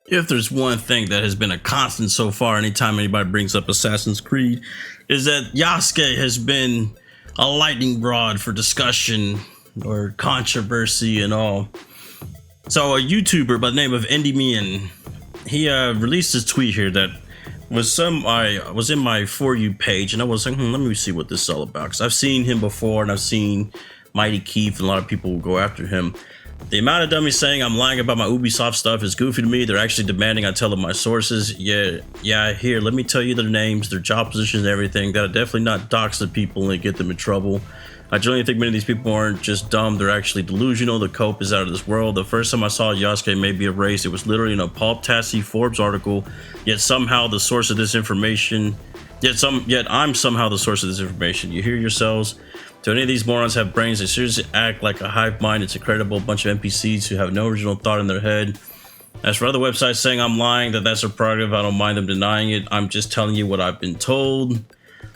If there's one thing that has been a constant so far, anytime anybody brings up Assassin's Creed, is that Yasuke has been a lightning rod for discussion or controversy and all. So a YouTuber by the name of Endymion, he released this tweet here that was in my For You page, and I was like, let me see what this is all about, because I've seen him before, and I've seen Mighty Keith, and a lot of people will go after him. The amount of dummies saying I'm lying about my Ubisoft stuff is goofy to me. They're actually demanding I tell them my sources. Yeah, here, let me tell you their names, their job positions, and everything. That'll definitely not dox the people and get them in trouble. I genuinely think many of these people aren't just dumb, they're actually delusional. The cope is out of this world. The first time I saw Yasuke may be erased, it was literally in a Paul Tassi Forbes article, yet somehow the source of this information, yet I'm somehow the source of this information. You hear yourselves? Do any of these morons have brains? They seriously act like a hive mind. It's a credible bunch of NPCs who have no original thought in their head. As for other websites saying I'm lying, that's their prerogative. I don't mind them denying it. I'm just telling you what I've been told.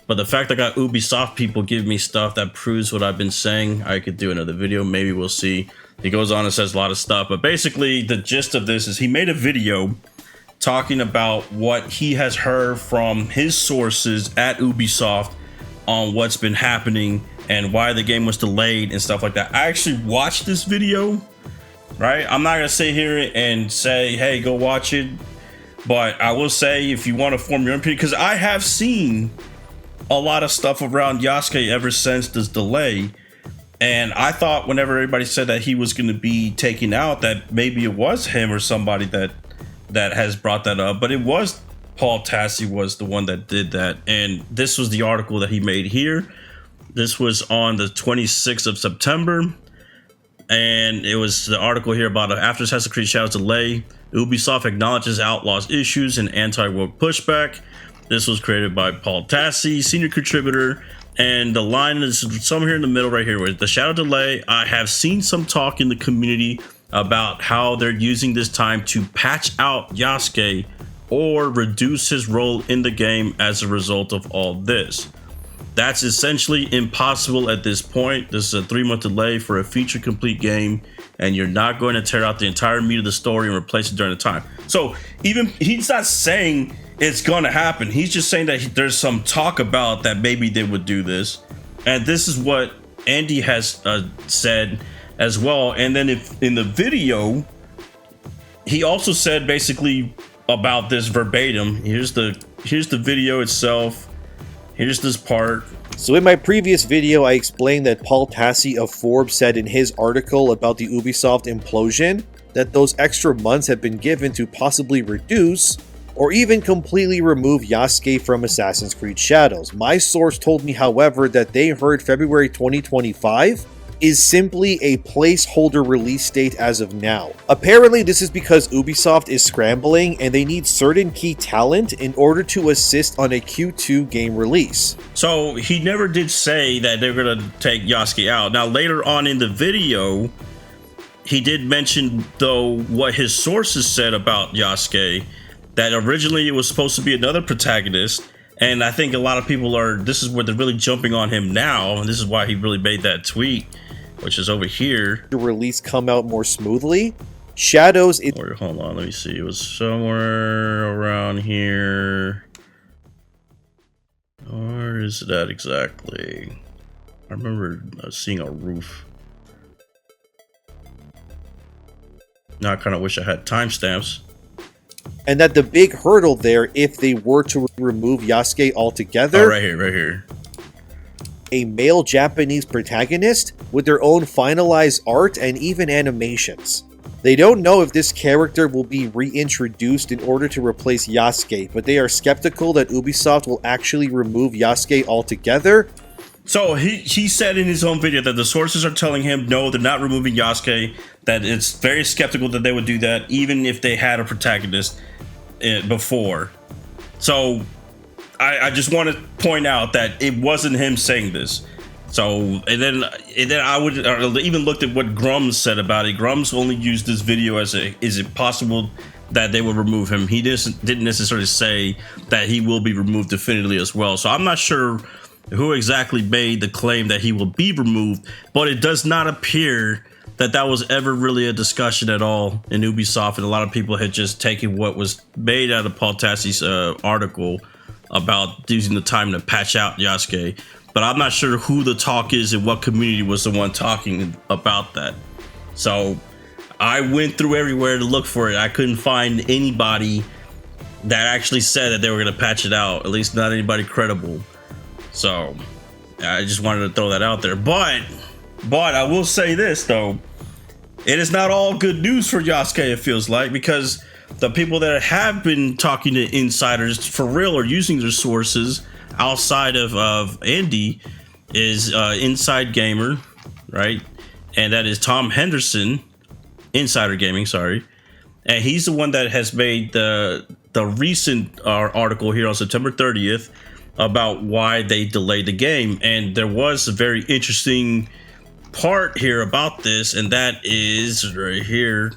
But the fact I got Ubisoft people give me stuff that proves what I've been saying, I could do another video. Maybe we'll see. He goes on and says a lot of stuff. But basically, the gist of this is he made a video talking about what he has heard from his sources at Ubisoft on what's been happening and why the game was delayed and stuff like that. I actually watched this video, right? I'm not gonna sit here and say, hey, go watch it, but I will say, if you want to form your own opinion, because I have seen a lot of stuff around Yasuke ever since this delay, and I thought whenever everybody said that he was going to be taken out, that maybe it was him or somebody that has brought that up, but it was Paul Tassi was the one that did that. And this was the article that he made here. This was on the 26th of September, and it was the article here about after Assassin's Creed Shadows delay, Ubisoft acknowledges Outlaw's issues and anti-woke pushback. This was created by Paul Tassi, senior contributor, and the line is somewhere in the middle right here with the shadow delay. I have seen some talk in the community about how they're using this time to patch out Yasuke or reduce his role in the game as a result of all this. That's essentially impossible at this point. This is a 3-month delay for a feature complete game, and you're not going to tear out the entire meat of the story and replace it during the time. So even he's not saying it's going to happen. He's just saying that there's some talk about that maybe they would do this. And this is what Andy has said as well. And then if in the video, he also said basically about this verbatim. Here's the video itself. Here's this part. So in my previous video, I explained that Paul Tassi of Forbes said in his article about the Ubisoft implosion that those extra months have been given to possibly reduce or even completely remove Yasuke from Assassin's Creed Shadows. My source told me, however, that they heard February 2025 is simply a placeholder release date as of now. Apparently, this is because Ubisoft is scrambling and they need certain key talent in order to assist on a Q2 game release. So he never did say that they're gonna take Yasuke out. Now later on in the video, he did mention though what his sources said about Yasuke, that originally it was supposed to be another protagonist. And I think a lot of people this is where they're really jumping on him now. And this is why he really made that tweet, which is over here. The release come out more smoothly. Shadows. Hold on, let me see. It was somewhere around here. Where is that exactly? I remember seeing a roof. Now I kind of wish I had timestamps. And that the big hurdle there, if they were to remove Yasuke altogether... Oh, right here. A male Japanese protagonist with their own finalized art and even animations. They don't know if this character will be reintroduced in order to replace Yasuke, but they are skeptical that Ubisoft will actually remove Yasuke altogether. So he said in his own video that the sources are telling him no, they're not removing Yasuke, that it's very skeptical that they would do that even if they had a protagonist before. So I just want to point out that it wasn't him saying this. So and then I would even looked at what Grums said about it. Grums only used this video as is it possible that they will remove him. He didn't necessarily say that he will be removed definitively as well. So I'm not sure who exactly made the claim that he will be removed, but it does not appear that was ever really a discussion at all in Ubisoft, and a lot of people had just taken what was made out of Paul Tassie's article about using the time to patch out Yasuke. But I'm not sure who the talk is and what community was the one talking about that. So I went through everywhere to look for it. I couldn't find anybody that actually said that they were going to patch it out, at least not anybody credible. So I just wanted to throw that out there. But I will say this, though. It is not all good news for Yasuke, it feels like, because the people that have been talking to insiders for real or using their sources outside of Andy is Inside Gamer, right? And that is Tom Henderson, Insider Gaming, sorry. And he's the one that has made the recent article here on September 30th about why they delayed the game. And there was a very interesting part here about this, and that is right here.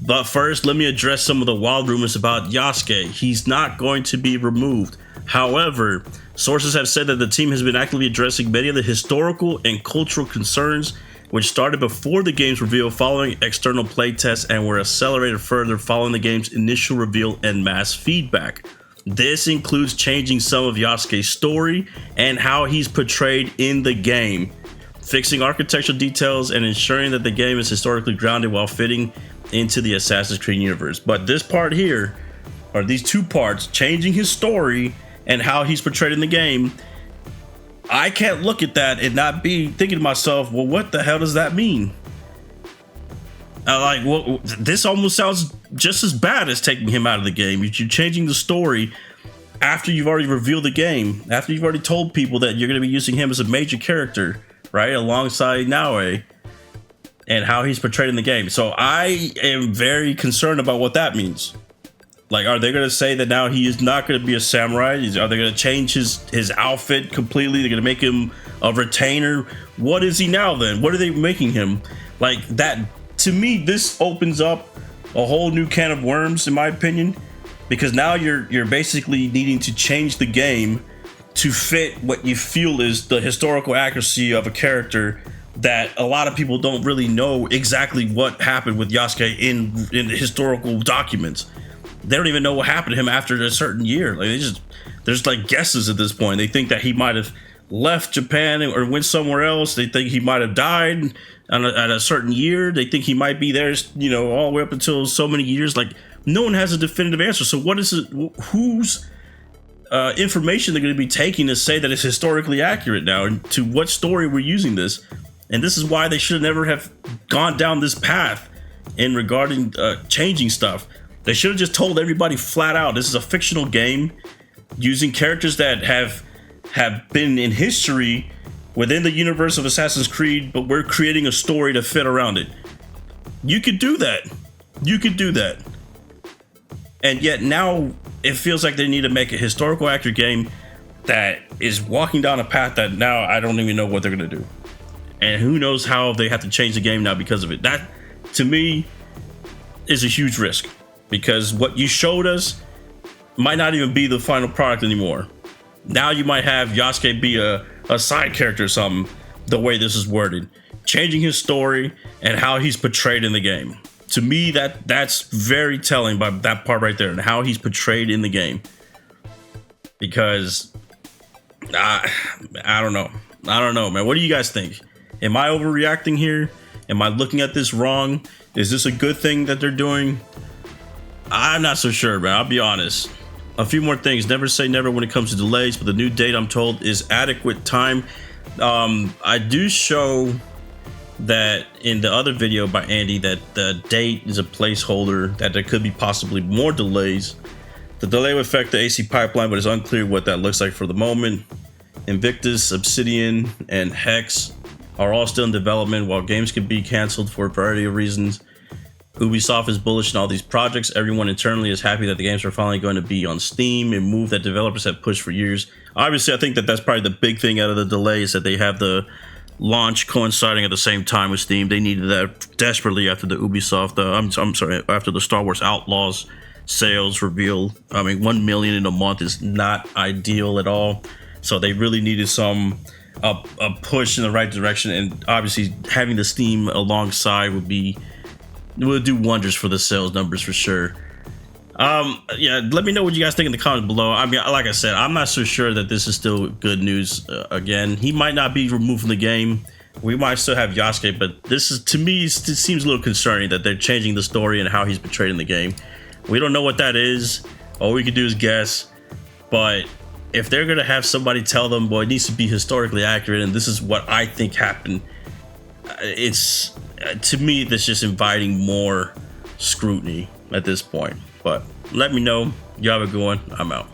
But first, let me address some of the wild rumors about Yasuke. He's not going to be removed. However, sources have said that the team has been actively addressing many of the historical and cultural concerns which started before the game's reveal following external playtests and were accelerated further following the game's initial reveal and mass feedback. This includes changing some of Yasuke's story and how he's portrayed in the game, fixing architectural details, and ensuring that the game is historically grounded while fitting into the Assassin's Creed universe. But this part here, or these two parts, changing his story and how he's portrayed in the game, I can't look at that and not be thinking to myself, well, what the hell does that mean? Well, this almost sounds just as bad as taking him out of the game. You're changing the story after you've already revealed the game, after you've already told people that you're going to be using him as a major character, right, alongside Naoe, and how he's portrayed in the game. So I am very concerned about what that means. Like, are they going to say that now he is not going to be a samurai? Are they going to change his outfit completely? They're going to make him a retainer? What is he now then? What are they making him? Like, that, to me, this opens up a whole new can of worms, in my opinion, because now you're basically needing to change the game to fit what you feel is the historical accuracy of a character that a lot of people don't really know exactly what happened with Yasuke in the historical documents. They don't even know what happened to him after a certain year. Like, there's like guesses at this point. They think that he might have left Japan or went somewhere else. They think he might have died at a certain year. They think he might be there, all the way up until so many years. Like, no one has a definitive answer. So what is it? Whose information they're going to be taking to say that it's historically accurate now? And to what story we're using this? And this is why they should never have gone down this path in regarding changing stuff. They should have just told everybody flat out, this is a fictional game using characters that have been in history within the universe of Assassin's Creed, but we're creating a story to fit around it. You could do that. You could do that. And yet now it feels like they need to make a historical accurate game that is walking down a path that now I don't even know what they're going to do. And who knows how they have to change the game now because of it. That, to me, is a huge risk. Because what you showed us might not even be the final product anymore. Now you might have Yasuke be a side character or something, the way this is worded. Changing his story and how he's portrayed in the game. To me, that's very telling by that part right there and how he's portrayed in the game. Because, I don't know. I don't know, man. What do you guys think? Am I overreacting here? Am I looking at this wrong? Is this a good thing that they're doing? I'm not so sure, man. I'll be honest. A few more things. Never say never when it comes to delays, but the new date, I'm told, is adequate time. I do show that in the other video by Andy that the date is a placeholder, that there could be possibly more delays. The delay will affect the AC pipeline, but it's unclear what that looks like for the moment. Invictus, Obsidian, and Hex are all still in development, while games can be canceled for a variety of reasons. Ubisoft is bullish in all these projects. Everyone internally is happy that the games are finally going to be on Steam, a move that developers have pushed for years. Obviously, I think that that's probably the big thing out of the delay is that they have the launch coinciding at the same time with Steam. They needed that desperately after the Ubisoft, I'm sorry, after the Star Wars Outlaws sales reveal. I mean, 1 million in a month is not ideal at all. So they really needed some a push in the right direction, and obviously having the Steam alongside would do wonders for the sales numbers for sure. Yeah, let me know what you guys think in the comments below. I mean, like I said, I'm not so sure that this is still good news. Again, he might not be removed from the game. We might still have Yasuke, but this is, to me, it seems a little concerning that they're changing the story and how he's portrayed in the game. We don't know what that is. All we can do is guess. But if they're gonna have somebody tell them, well, it needs to be historically accurate, and this is what I think happened, it's, to me, that's just inviting more scrutiny at this point. But let me know. You have a good one. I'm out.